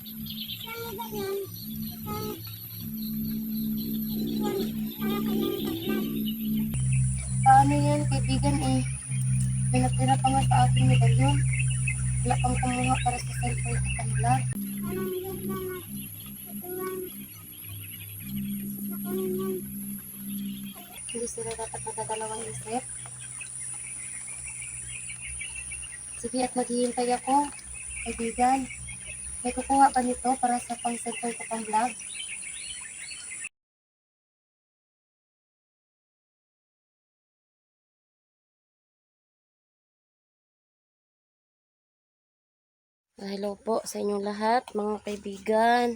Saan ba yun? Isang ano yan, kaibigan eh. Pinatira pa nga sa aking medalyon. Wala pang kumuha para sa cellphone ko kanila. Parang yun na nga. Katulang. Susukunin yan. Hindi sila dapat magdadalawang isip. Sige at maghihintay ako, kaibigan. May kukuha pa nito para sa pang cellphone ko pang vlog. Hello po sa inyong lahat, mga kaibigan.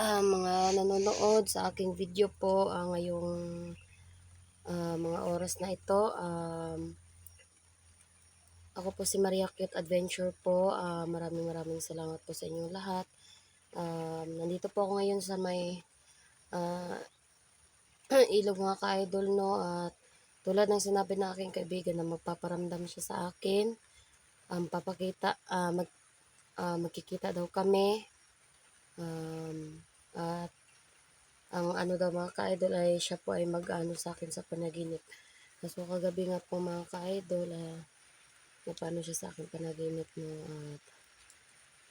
Mga nanonood sa aking video po ngayong mga oras na ito. Ako po si Maria Cute Adventure po. Maraming salamat po sa inyong lahat. Nandito po ako ngayon sa may ilog mga ka-idol, no? At tulad ng sinabi ng aking kaibigan na magpaparamdam siya sa akin. Magkikita daw kami. At ang ano daw mga ka-idol ay siya po ay mag-ano sa akin sa panaginip. So kagabi nga po mga ka-idol, napano siya sa akin panaginip, no?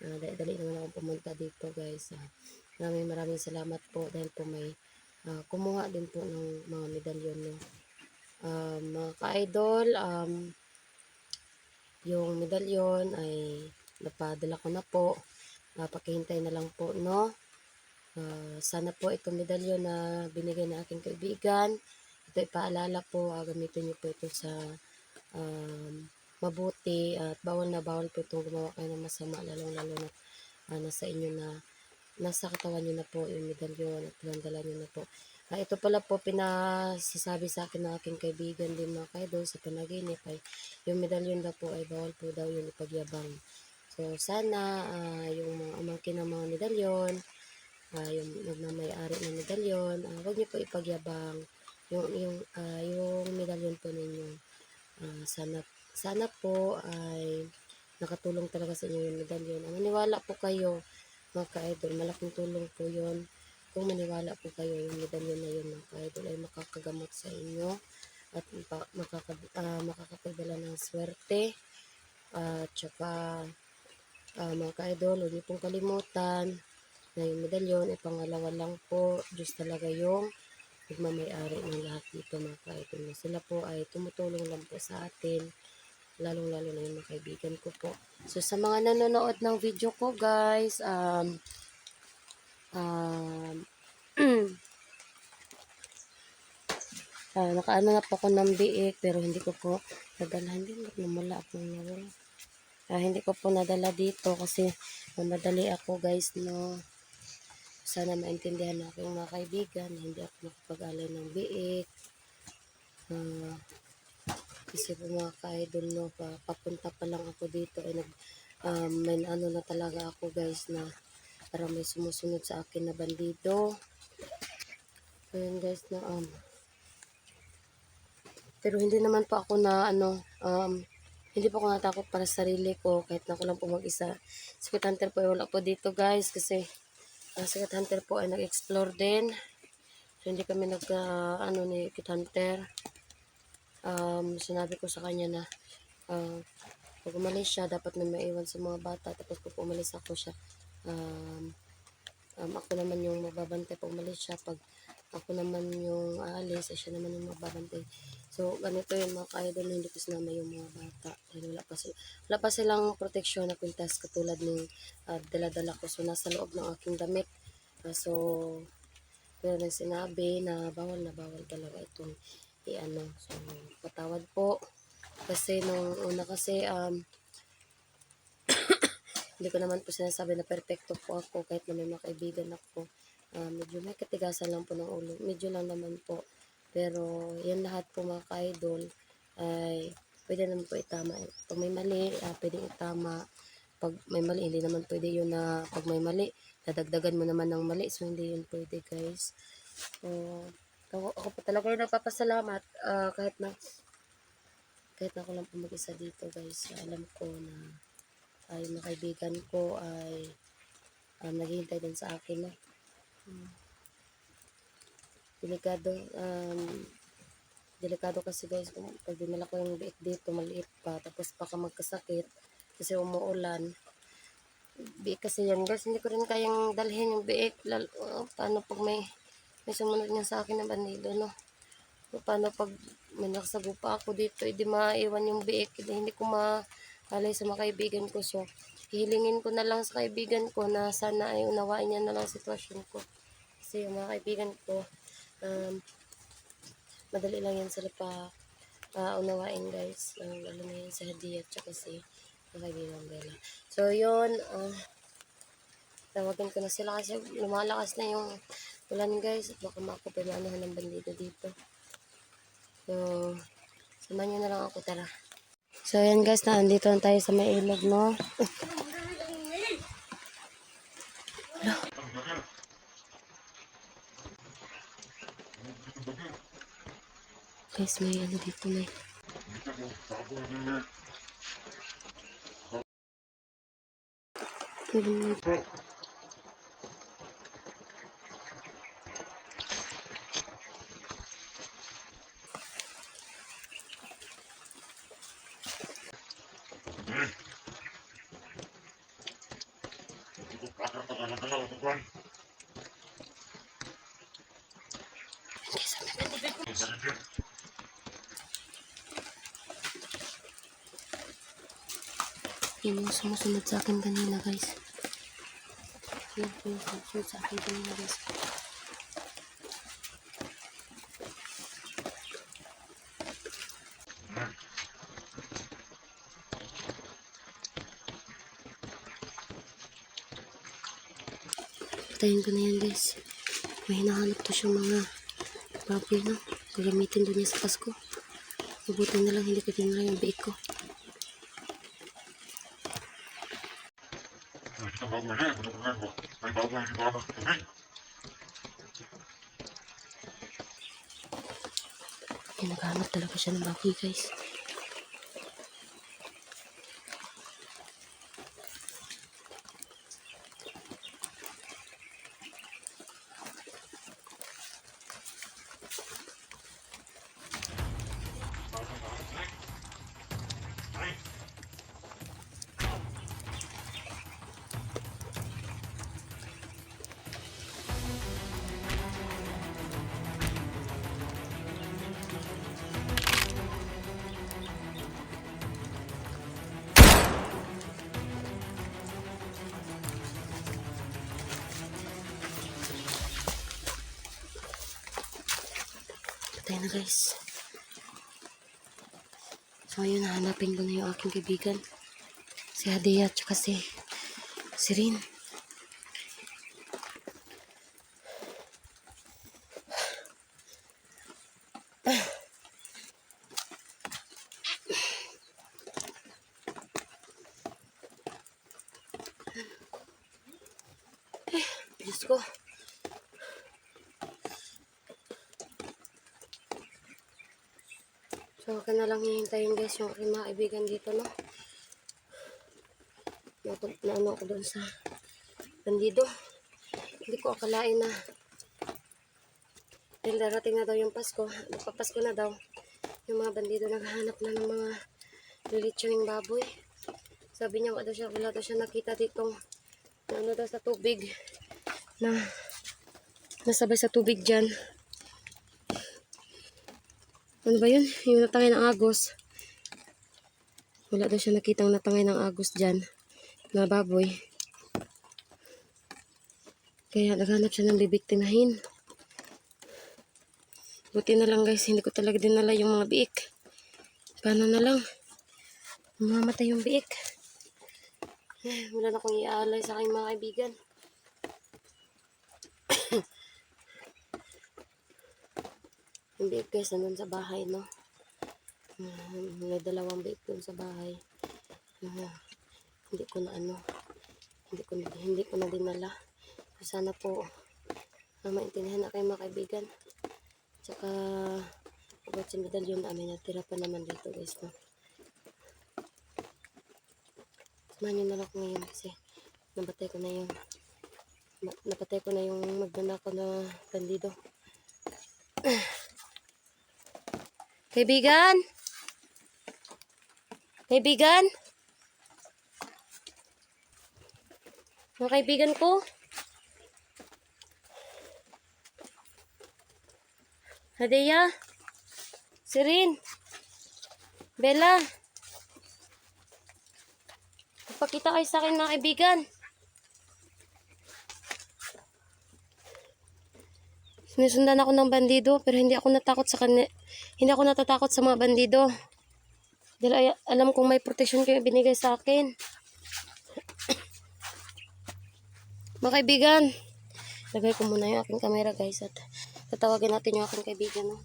At dali naman ako pumunta dito guys. Maraming salamat po dahil po may kumuha din po ng mga medalyon, no? Mga ka-idol, yung medalyon ay napadala ko na po. Pakihintay na lang po, no? Sana po itong medalyon na binigay ng aking kaibigan, ito ipaalala po, gamitin niyo po ito sa mabuti at bawal na bawal po itong gumawa kayo ng masama, lalong-lalo na nasa inyo na, nasa katawan niyo na po yung medalyon at pinandala niyo na po. Ito pala po pinasasabi sa akin ng aking kaibigan din mga kaidol sa panaginip ay yung medalyon daw po ay bawal po daw yung ipagyabang. So sana yung mga umangkin ng mga medalyon, yung nagmamay-ari ng medalyon, huwag niyo po ipagyabang yung medalyon po ninyo. Sana po ay nakatulong talaga sa inyo yung medalyon. Maniwala po kayo mga ka-idol, malaking tulong po yun. Kung maniwala po kayo yung medalyon na yun mga ka-idol ay makakagamot sa inyo at makakapagdala ng swerte. At saka mga ka-idol, huwag niyo pong kalimutan na yung medalyon ay pangalawa lang po. Diyos talaga yung nagmamay-ari ng lahat dito mga ka-idol. Sila po ay tumutulong lang po sa atin, lalong-lalo na yung mga kaibigan ko po. So sa mga nanonood ng video ko guys, nakaano na po ako ng biik pero hindi ko po nadala, hindi ko po nadala dito kasi mamadali ako guys, no? Sana maintindihan ng aking mga kaibigan na hindi ako makapag-alay ng biik. Kasi po mga ka-idol, no, papunta pa lang ako dito ay may ano na talaga ako guys na parang may sumusunod sa akin na bandido. Ayun guys na pero hindi naman po ako na hindi po ako natakot para sa sarili ko kahit na ako lang po mag-isa. Secret Hunter po ay wala po dito guys kasi Secret Hunter po ay nag-explore din. So hindi kami ni Secret Hunter. Sinabi ko sa kanya na pag umalis siya, dapat may maiwan sa mga bata. Tapos pag umalis ako siya, ako naman yung magbabantay pag umalis siya. Pag ako naman yung aalis, siya naman yung magbabantay. So, ganito yung mga ka-idol, hindi ko sinama yung mga bata. Dahil wala pa silang proteksyon na pintas katulad ng dala-dala ko. So, nasa loob ng aking damit. So, pero nang sinabi na bawal talaga itong So, patawad po. Kasi nung una kasi, hindi ko naman po sinasabi na perfecto po ako kahit na may mga kaibigan ako. Medyo may katigasan lang po ng ulo. Medyo lang naman po. Pero yan lahat po mga ka-idol ay pwede naman po itama. Pag may mali, pwedeng itama. Pag may mali, hindi naman pwede yun na pag may mali, dadagdagan mo naman ng mali. So, hindi yun pwede guys. Ako po talaga yung nagpapasalamat kahit na ako lang po mag-isa dito guys. Alam ko na ay mga kaibigan ko ay naghihintay din sa akin, no? Delikado, delikado kasi guys, kung pag dinala ko yung biik dito, maliit pa, tapos baka magkasakit, kasi umuulan. Biik kasi yan guys, hindi ko rin kayang dalhin yung biik, paano pag may sumunod niya sa akin na bandido, no? Paano pag may nakasagupa ako dito, hindi maiwan yung biik, hindi ko mahalay sa mga kaibigan ko. So, hihilingin ko na lang sa kaibigan ko na sana ay unawain niya na lang sitwasyon ko. Kasi yung mga kaibigan ko, madali lang yan sila unawain guys. Lalo na yan sa Hadia at saka si kaibigan Bella. So, yun, tawagan ko na sila kasi lumalakas na yung ulan guys. At baka makapimanahan ng bandido dito. So, samahan nyo na lang ako, tara. So, ayan guys, andito na tayo sa may ilog, no? Guys, may ano dito, may... Yun yung sumusunod sa akin kanina guys. Yun yung sumusunod sa akin kanina guys. Patayin ko na yan guys. May hinahanap to siyang mga baboy, no? Gagamitin doon niya sa Pasko. Mabuti na lang hindi ko dinala yung biik ko. Ay, naghahanap talaga siya ng baboy guys. Patay na guys. So ayun, hanapin ko na yung aking kaibigan. Si Hadia at saka si Rin. Diyos ko. So, okay na lang hihintayin guys yung aking mga kaibigan dito, no? Naano ako doon sa bandido. Hindi ko akalain na dahil darating na daw yung Pasko. Magpapasko na daw. Yung mga bandido naghahanap na ng mga lilitsuning baboy. Sabi niya, wala daw siya nakita ditong ano daw sa tubig na nasabay sa tubig dyan. Ano ba yun? Yung natangay ng agos. Wala daw siya nakitang natangay ng agos dyan na baboy. Kaya naghanap siya ng bibiktimahin. Buti na lang guys, hindi ko talaga dinala yung mga biik. Paano na lang? Mamamatay yung biik. Wala na akong iaalay sa aking mga kaibigan. Yung biik guys, nandun sa bahay, no? May dalawang biik dun sa bahay. Hindi ko na dinala. Sana po maintindihan na kayo mga kaibigan. Tsaka about sa medalyon namin, natira pa naman dito guys, no? Samahan nyo na lang ngayon kasi nabatay ko na yung Napatay ko na yung magnanakaw na bandido. Kaibigan! Kaibigan! Mga kaibigan ko. Hadeya. Sirin. Bella. Ipakita kayo sa akin mga kaibigan. Sinusundan ako ng bandido pero hindi ako natakot sa kanila. Hindi ako natatakot sa mga bandido. Dahil alam kong may protection kayo binigay sa akin. Mga kaibigan, lagay ko muna yung aking camera guys at tatawagin natin yung aking kaibigan. No?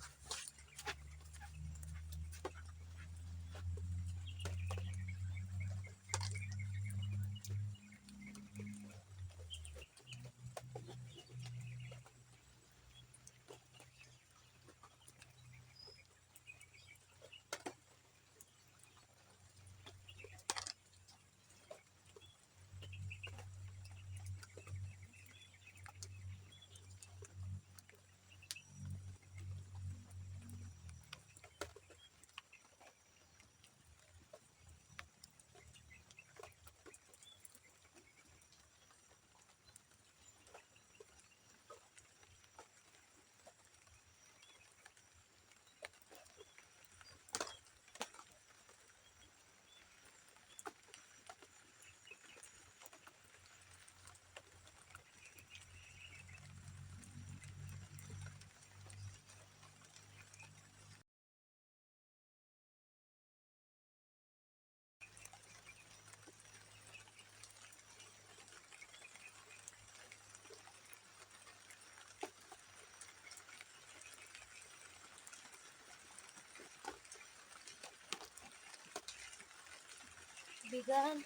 Kaibigan.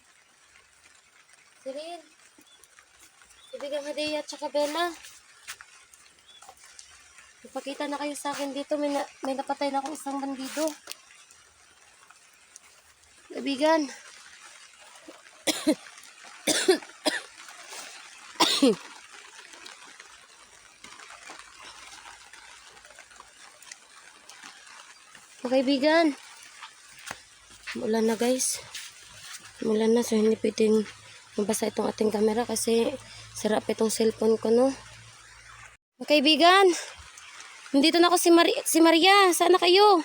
Sirin. Kaibigan Hadeya at saka Bella. Ipakita na kayo sa akin dito. May napatay na akong isang bandido. Kaibigan. Kaibigan. Umulan na guys. Umulan na so hindi pwedeng mabasa itong ating camera kasi sarap itong cellphone ko no. Kaibigan. Nandito na ako si Maria. Saan na kayo?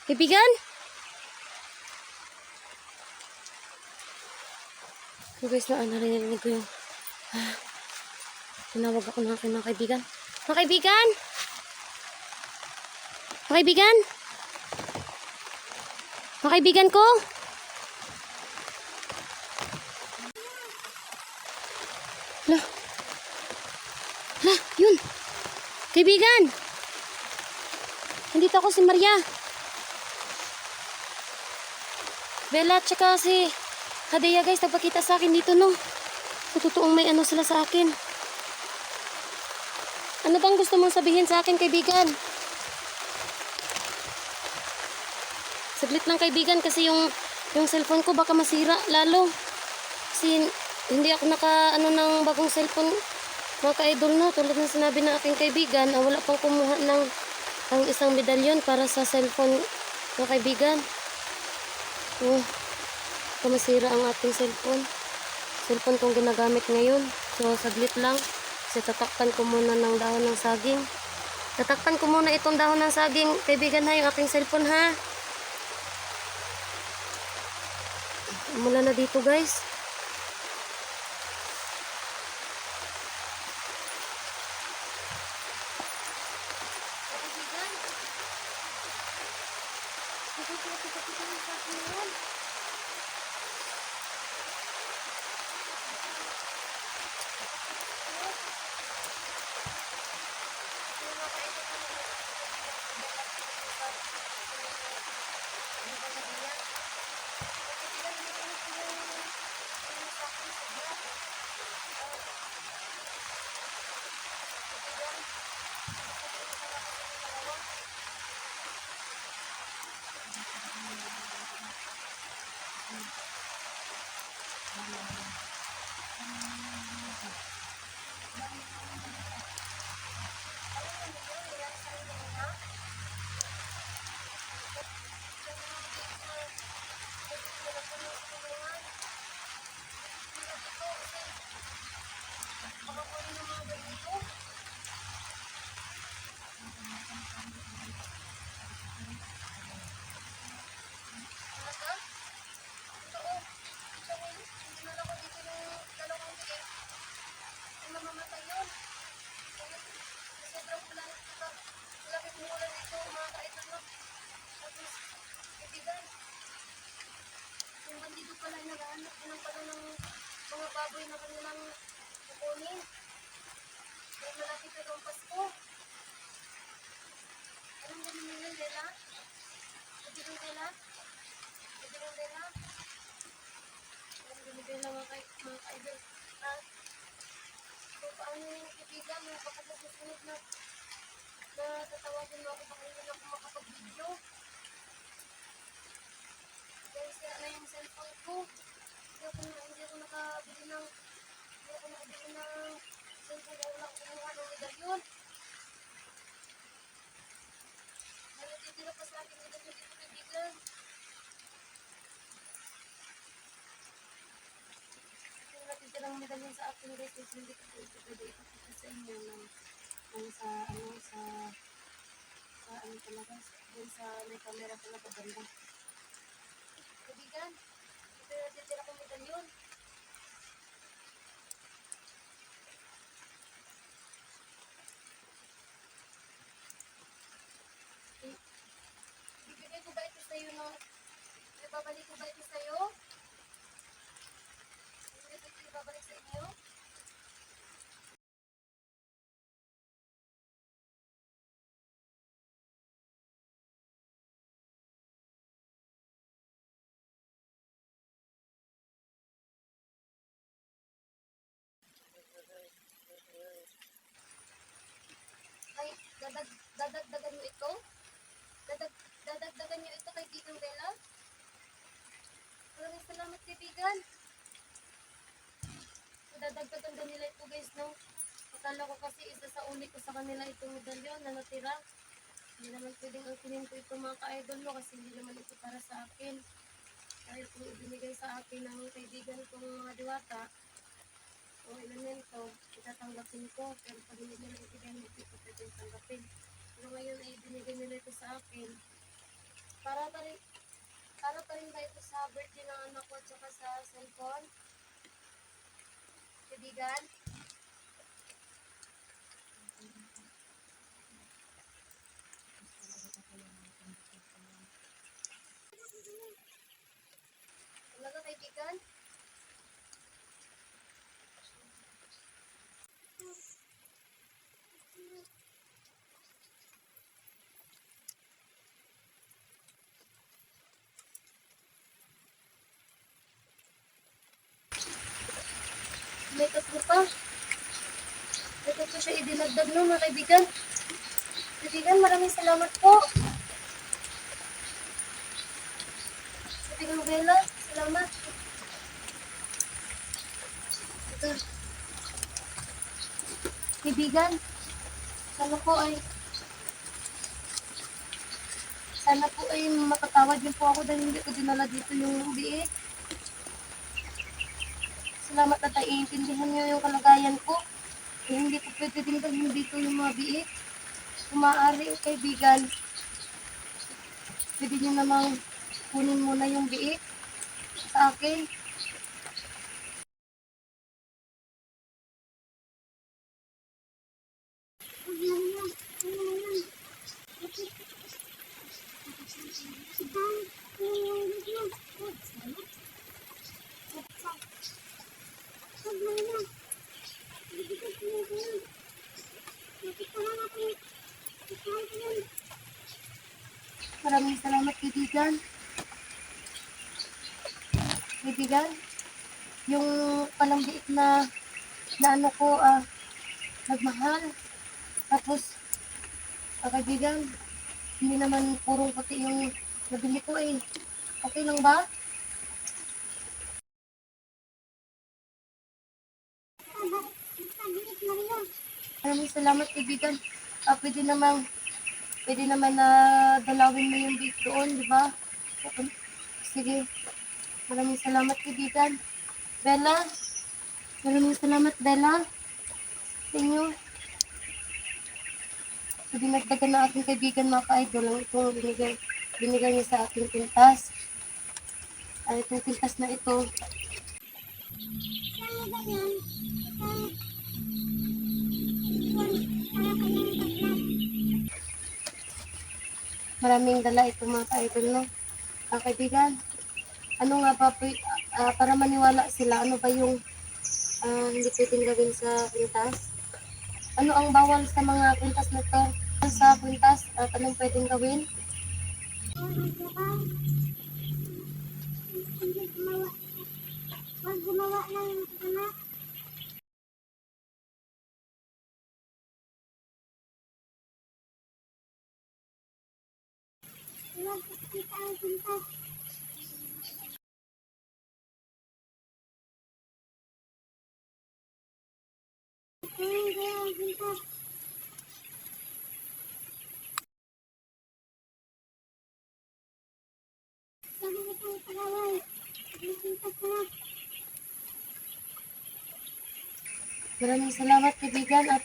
Kaibigan? So guys, narinig ko yung tinawag ako ng aking mga kaibigan. Mga kaibigan? Mga kaibigan? Mga kaibigan ko? Hala. Hala, yun. Kaibigan. Nandito ako si Maria. Bella, tsaka si Hadeya guys, nagpakita sa akin dito no. Sa totoong may ano sila sa akin. Ano bang gusto mong sabihin sa akin kaibigan? Saglit lang kaibigan kasi yung cellphone ko baka masira lalo. Kasi hindi ako naka ng bagong cellphone mga ka-idol no. Tulad ng sinabi ng aking kaibigan, wala pang kumuha ng isang medalyon para sa cellphone mga kaibigan. Baka masira ang ating cellphone. Cellphone kong ginagamit ngayon. So saglit lang. Kasi tatakpan ko muna ng dahon ng saging. Tatakpan ko muna itong dahon ng saging. Kaibigan ha, yung aking cellphone ha. Mula na dito guys. baboy na kanilang kukunin. Dahil malapit na itong Pasko. Anong ganun nila, Lela? Pwede rin Lela? Pwede rin Lela? Anong ganun Lela mga ka-idol? So, paano yung kaibigan? Mga kapag-susunod na tatawagin mo ako baka hindi na ako makapag-video. Dahil sira na yung cellphone ko. Hindi ako nakabili ng cellphone o wala akong kumuha ng medalyon. Titira pa sa akin medalyon dito kaibigan. Kung natitirang medalyon sa akin guys, is hindi ko ito pwede ipakita sa inyo sa ano talaga, dun sa may camera talaga banda. Kaibigan, ito yung natitira kong medalyon. Ibigay ko ba ito sa'yo no? Ibabalik ko ba ito sa'yo? Ibabalik sa inyo? Ay, dadagdagan mo ito? Dadagdagan nyo ito kay Titong Bella? Maraming salamat kaibigan. Dadagdagan daw nila ito guys, no? Akala ko kasi isa sa uli ko sa kanila itong medalyon na natira. Hindi naman pwedeng angkinin ko ito mga ka-idol mo kasi hindi naman ito para sa akin. Dahil kung ibinigay sa akin ng kaibigan kong mga diwata o elemento, itatanggapin ko. Pero pag hindi nila ibigay, hindi ko pwedeng tanggapin. Pero ngayon ay ibinigay nila ito sa akin. Para pa rin ba ito sa birthday ng anak ko at saka sa cellphone? Kaibigan? Talaga kaibigan? May tatlo pa. May tatlo siya idinagdag no mga kaibigan. Kaibigan, maraming salamat po. Kaibigan Bella, salamat. Ito. Kaibigan, sana po ay mapatawad niyo po ako dahil hindi ko dinala dito yung biik. Salamat at iintindihan niyo yung kalagayan ko. Eh, hindi ko pwede din dalhin dito yung mga biik. Kung maaari kaibigan, pwede niyo namang kunin muna yung biik sa akin. Maraming salamat kaibigan. Kaibigan, yung palang biik na ano ko, nagmahal. Tapos, kaibigan, hindi naman purong puti yung nabili ko eh. Okay lang ba? Maraming salamat kaibigan. Pwede naman na dalawin mo yung beef doon, di ba? Sige. Maraming salamat kaibigan. Bella, maraming salamat Bella. Sa inyo. So, dinagdagan na aking kaibigan mga ka-idol. Itong binigay niya sa aking pintas. Ay, itong pintas na ito. Maraming dala ito mga ka-idol, no? Kaibigan, ano nga ba para maniwala sila? Ano ba yung hindi pwedeng gawin sa kwintas? Ano ang bawal sa mga kwintas na to? Sa kwintas, at anong pwedeng gawin? Huwag gumawa ng masama. Huwag kita ang kwintas. Kaya ang kwintas. Sabi ko itong pagawal. Ang kwintas na. Maraming salamat kaibigan at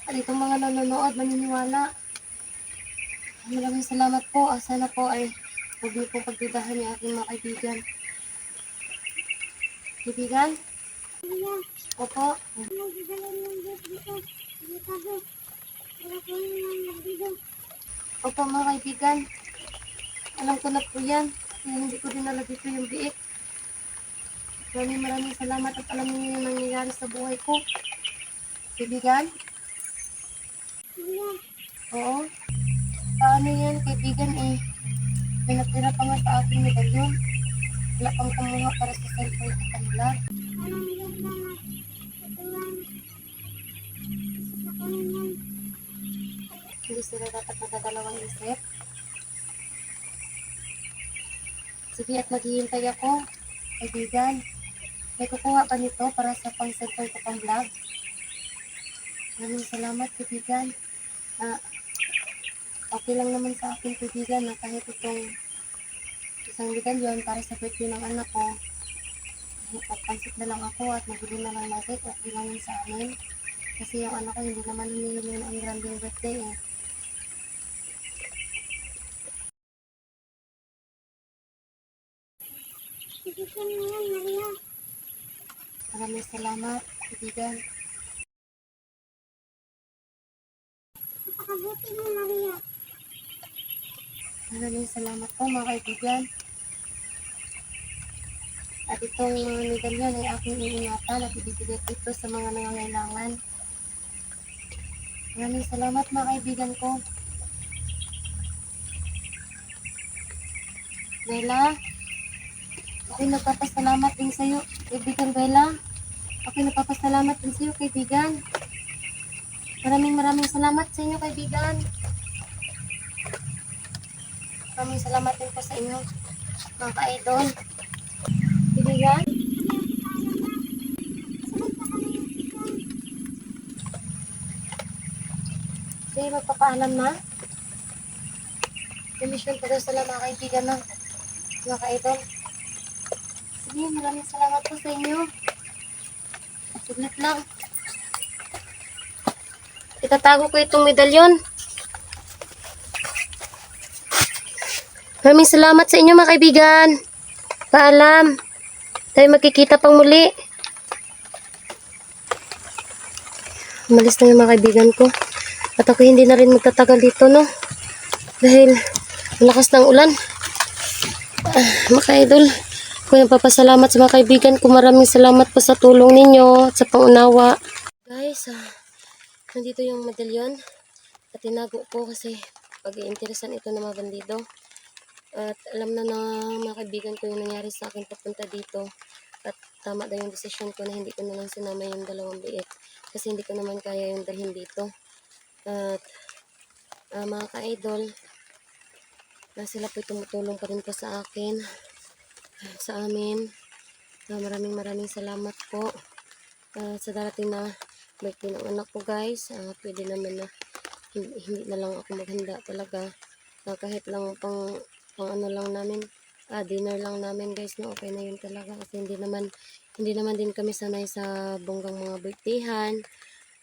itong mga nanonood, maniniwala. Maraming salamat po. Sana po ay huwag niyo pong pagdudahan yung aking mga kaibigan. Kaibigan? Opo. Opo mga kaibigan. Alam ko na po yan. Kaya hindi ko dinala dito yung biik. Maraming salamat at alam niyo yung nangyayari sa buhay ko. Kaibigan? Oo. Paano yan kaibigan eh? May natira pa nga sa aking medalyon. Wala pang kumuha para sa cellphone ko kanila. Hindi sila dapat magdadalawang isip. Sige at maghihintay ako. Kaibigan, may kukuha ka nito para sa pang-cellphone ko pang vlog. Maraming salamat kaibigan. Okay lang naman sa akin kaibigan na kahit itong isang medalyon para sa birthday ng anak ko, magpansit na lang ako at magbili na lang natin. Okay lang yun sa amin. Kasi yung anak ko hindi naman humihingi ng granding birthday eh. Maraming salamat, kaibigan. Napakabuti mo, Maria. Maraming salamat po, mga kaibigan. At itong mga medalyon ay aking iingatan at ibibigay ko ito sa mga nangangailangan. Maraming salamat, mga kaibigan ko. Bella, ako'y nagpapasalamat din sa iyo, kaibigan Bella. Ako'y nagpapasalamat din sa iyo, kaibigan. Maraming salamat sa inyo, kaibigan. Maraming salamat din po sa inyo, mga ka-idol. Kaibigan? Sige, magpapaalam na. Mission pa daw sila mga kaibigan na, mga ka-idol. Sige, maraming salamat po sa inyo. Saglit lang. Itatago ko itong medalyon. Maraming salamat sa inyo mga kaibigan. Paalam. Tayo magkikita pang muli. Umalis na yung mga kaibigan ko. At ako hindi na rin magtatagal dito, no? Dahil malakas ng ulan. Mga ka-idol, ako nagpapasalamat sa mga kaibigan ko. Maraming salamat po sa tulong ninyo at sa pangunawa. Guys, nandito yung medalyon. At tinago ko kasi pag-iinteresan ito ng mga bandido. At alam na mga kaibigan ko yung nangyari sa akin papunta dito. At tama daw yung desisyon ko na hindi ko na lang sinama yung dalawang biik. Kasi hindi ko naman kaya yung dalhin dito. At mga ka-idol, sila po tumutulong pa rin po sa akin, sa amin. Maraming salamat po sa darating na birthday ng anak ko guys. Pwede naman na hindi na lang ako maghanda talaga. Kahit lang pang ano lang namin, dinner lang namin guys, no, okay na yun talaga kasi hindi naman din kami sanay sa bonggang mga birthdayhan.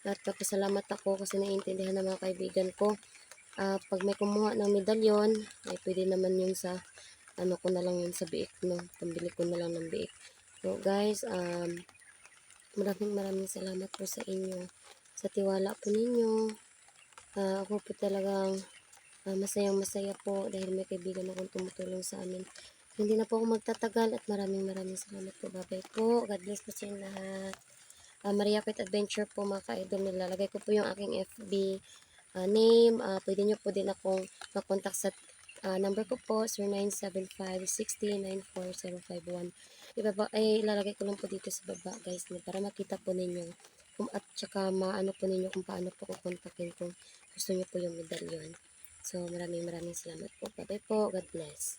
At papasalamat ako kasi naiintindihan ng mga kaibigan ko. Pag may kumuha ng medalyon, ay pwede naman yun sa ano ko na lang yun sa biik, no, pambili ko na lang ng biik. So guys, maraming salamat po sa inyo, sa tiwala po ninyo. Ako po talagang masayang masaya po dahil may kaibigan akong tumutulong sa amin. Hindi na po ako magtatagal at maraming salamat po. Bye-bye po. God bless po sa inyo lahat. Maria Pet Adventure po mga ka-idol. Nilalagay ko po yung aking FB name. Pwede nyo po din akong makontak sa number ko po 0975-6094-051. Ay ilalagay ko lang po dito sa baba guys para makita po ninyo at saka maano po ninyo kung paano po kukontakin kung gusto nyo po yung medalyon. So maraming salamat po. Bye bye po. God bless.